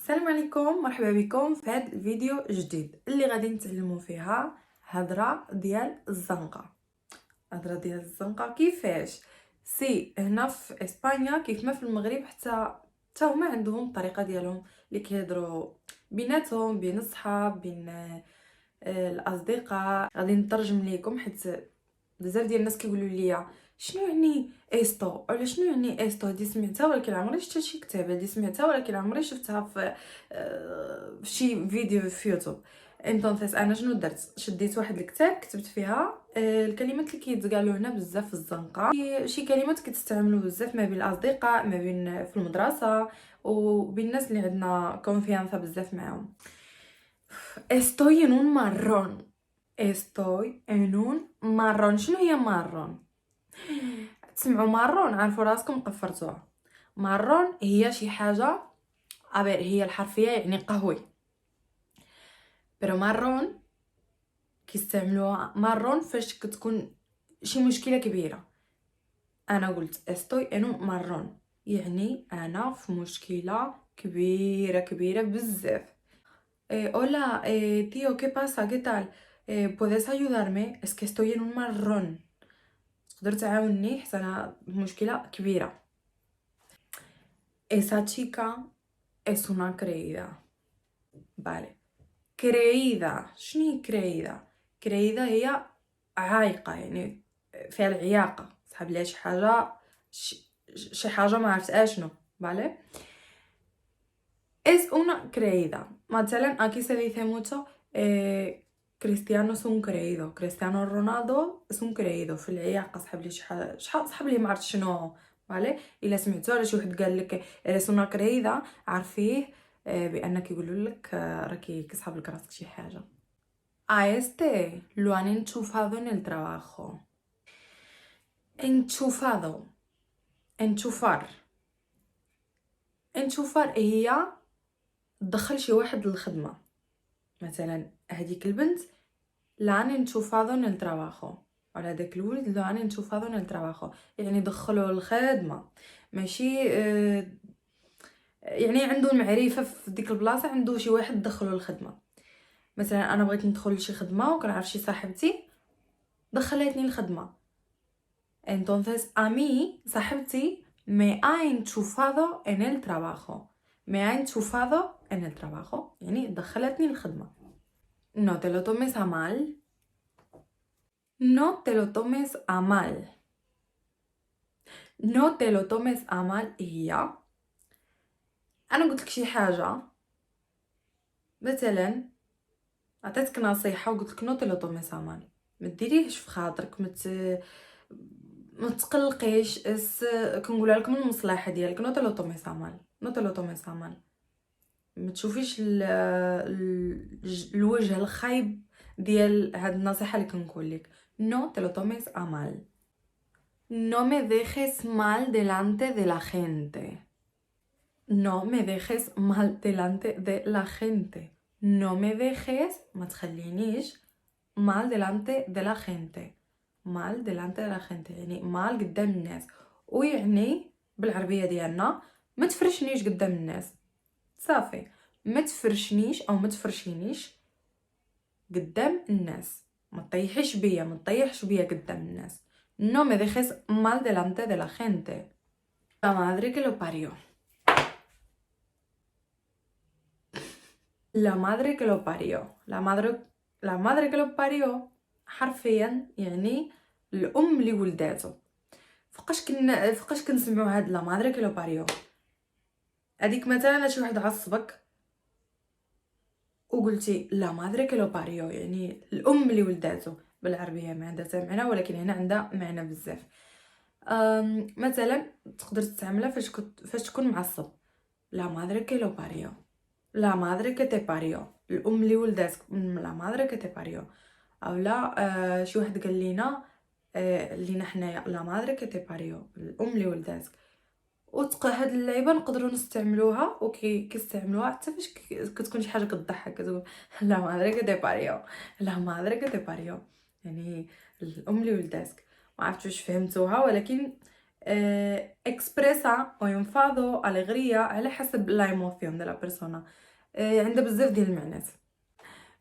السلام عليكم، مرحبا بكم في هذا الفيديو جديد اللي غادي نتعلموا فيها هضره ديال الزنقه كيفاش هنا في اسبانيا كيف ما في المغرب حتى هما عندهم الطريقه ديالهم اللي كيهضروا بيناتهم، بين الصحاب، بين الاصدقاء. غادي نترجم لكم حيت بزاف ديال الناس كيقولوا لي شنو يعني ايستو ولا شنو يعني ايستو. هادي سمعتها ولكن عمري شفت شي كتاب، هادي سمعتها ولكن عمري شفتها في شي فيديو في يوتيوب. انطونسيس انا شنو درت؟ شديت واحد الكتاب كتبت فيها الكلمات اللي كيتقالوا هنا بزاف في الزنقه، شي كلمات كتستعملوا بزاف ما بين الاصدقاء، ما بين في المدرسه وبين الناس اللي عندنا كونفيانسا بزاف معاهم. estoy en un marrón. estoy en un marrón. شنو هي مارون؟ تسمعوا مارون عارفوا راسكم قفرتوها. مارون هي شي حاجه ابير، هي الحرفيه يعني قهوي، pero مارون كيستعملوها مارون فاش كتكون شي مشكله كبيره. انا قلت estoy en un marrón يعني انا في مشكله كبيره بزاف. Hola, tío, ¿qué pasa? ¿Qué tal? ¿Puedes ayudarme? Es que estoy en un marrón. تقدر تعاوني حيت انا مشكله كبيره. Esa chica es una creída. Vale. creída. شنو هي creída؟ creída هي عايقه، يعني فيها العياقه، صحاب ليها شي حاجه شي حاجه ما عرفت اشنو. vale. es una creída. مثلا aquí se dice mucho Cristiano es un creído. Cristiano Ronaldo es un creído. في العياقة صحاب لي شي حاجة، صحاب لي ما عرفت شنو. فالي الا سمعتو على شي واحد قال لك eres una creída عرفيه بان كيقولوا لك راكي كيصحاب لك راسك شي حاجة. A este lo han enchufado en el trabajo. enchufado. enchufar هي تدخل شي واحد للخدمة. مثلا هذيك البنت la han enchufado en el trabajo، ولا داك الولد lo han enchufado en el trabajo يعني دخلوه الخدمة. ماشي يعني عنده المعرفة في ديك البلاصة، عنده شي واحد دخلوه الخدمة. مثلا انا بغيت ندخل لشي خدمة وكنعرف شي صاحبتي دخلتني الخدمة. entonces a mí صاحبتي me ha enchufado en el trabajo. me ha enchufado en el trabajo يعني دخلتني الخدمة. no te lo tomes a mal. no te lo tomes a mal. no te lo tomes a mal هي انا قلت لك شي حاجه، مثلا عطيتك نصيحه وقلت لك نو te lo tomes a mal، ما ديريهش في خاطرك، ما تقلقيش، كنقولها لك من المصلحه ديالك. نو te lo tomes a mal. نو te lo tomes a mal. ما تشوفيش الوجه الخايب ديال هاد النصيحه اللي كنقول لك. نو te lo tomes a mal. no me dejes mal delante de la gente. no me dejes mal delante de la gente. no me dejes ما تخلينيش mal delante de la gente. mal delante de la gente يعني mal قدام الناس، ويعني بالعربية ديالنا ما تفرشنيش قدام الناس. صافي، ما تفرشنيش او ما تفرشينيش قدام الناس، ما تطيحش بيا، ما تطيحش بيا قدام الناس. no me dejes mal delante de la gente. la madre que lo parió. la madre que lo parió. la madre que lo parió حرفيا يعني الام اللي ولداتو. فوقاش كنسمعوا هاد لا مادري كي لو باريو؟ هذيك مثلا شي واحد عصبك وقلتي لا مادري كي لو باريو يعني الام اللي ولداتو. بالعربيه ما عندها حتى معنى، ولكن هنا عندها معنى بزاف. مثلا تقدر تستعملها فاش تكون معصب. لا مادري كي لو باريو. لا مادري كي تي باريو، الام اللي ولداتك. لا مادري كي تي باريو. او لا شي واحد قال لينا لينا حنايا لا مادري كي تي باريو، الام اللي ولداتك. هاد اللعيبه نقدروا نستعملوها كيستعملوها حتى فاش كتكون شي حاجه كتضحك، كتقول لا مادري كي تي باريو. لا مادري كي تي باريو يعني الام اللي ولداتك. ما عرفتش واش فهمتوها، ولكن expresa o enfado, alegría على حسب la emoción de la persona. عندها بزاف ديال المعنات.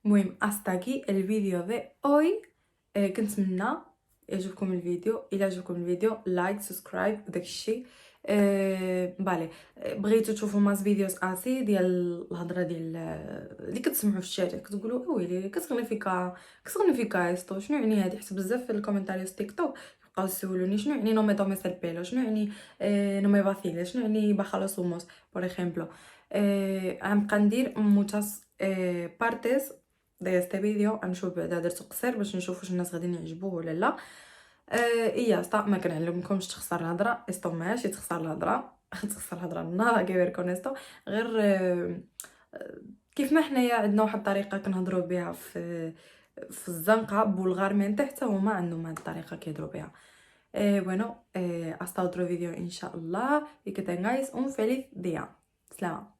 المهم hasta aquí el vídeo de hoy. كنتمنى يعجبكم الفيديو. الا عجبكم الفيديو لايك سبسكرايب وداك الشيء. بالي بغيتو تشوفوا ماس فيديوز اسي ديال الهضره ديال اللي كتسمعوا في الشارع كتقولوا ويلي كتغني فيكا استو شنو يعني هادي. حيت بزاف في الكومنتاريوس تيك توك بقاو يسولوني شنو يعني نو مي توميس البيلو، شنو يعني نو مي فاسيله، شنو يعني باخا سوموس بور ايجيمبلو. غنبقى ندير موتاس بارتيز de este vídeo. غنشوف بعدا درتو قصير باش نشوف واش الناس غاديين يعجبوه ولا لا. ايا ستا ما كنعلمكمش تخسر الهضره استو ماشي تخسر الهضره تخسر الهضره نهار كبير كونيستو غير كيف ما حنايا عندنا واحد الطريقه كنهضروا بها في الزنقه بولغارمنت حتى هما عندهم هاد الطريقه كيهضروا بها. bueno hasta otro vídeo ان شاء الله. y que tengáis un feliz día. سلام.